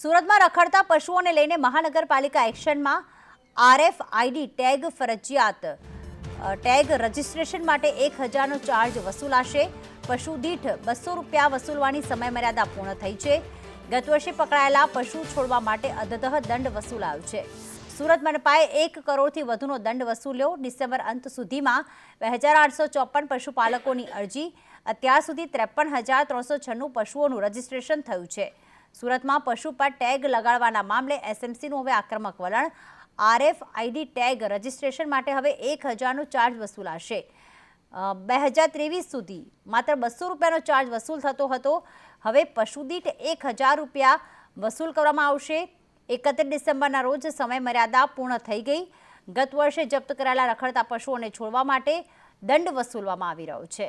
સુરતમાં રખડતા પશુઓને લઈને મહાનગરપાલિકા એક્શનમાં RFID ટેગ ફરજિયાત ટેગ રજીસ્ટ્રેશન માટે 1000નો ચાર્જ વસૂલાશે। પશુ દીઠ 200 રૂપિયા વસૂલવાની સમયમર્યાદા પૂર્ણ થઈ છે। ગત વર્ષે પકડાયેલા પશુ છોડવા માટે અધધહ દંડ વસૂલાયો છે। સુરત મનપાએ 1 કરોડથી વધુનો દંડ વસૂલ્યો। ડિસેમ્બર અંત સુધીમાં 2854 પશુપાલકોની અરજી, અત્યાર સુધી 53396 પશુઓનું રજીસ્ટ્રેશન થયું છે। સુરતમાં પશુ પર ટેગ લગાડવાના મામલે SMCનું હવે આક્રમક વલણ। RFID ટેગ રજીસ્ટ્રેશન માટે હવે 1000નો ચાર્જ વસૂલાશે। 2023 સુધી માત્ર 200 રૂપિયાનો ચાર્જ વસૂલ થતો હતો, હવે પશુ દીઠ 1000 રૂપિયા વસૂલ કરવામાં આવશે। 31 ડિસેમ્બરના રોજ સમયમર્યાદા પૂર્ણ થઈ ગઈ। ગત વર્ષે જપ્ત કરાયેલા રખડતા પશુઓને છોડવા માટે દંડ વસૂલવામાં આવી રહ્યો છે।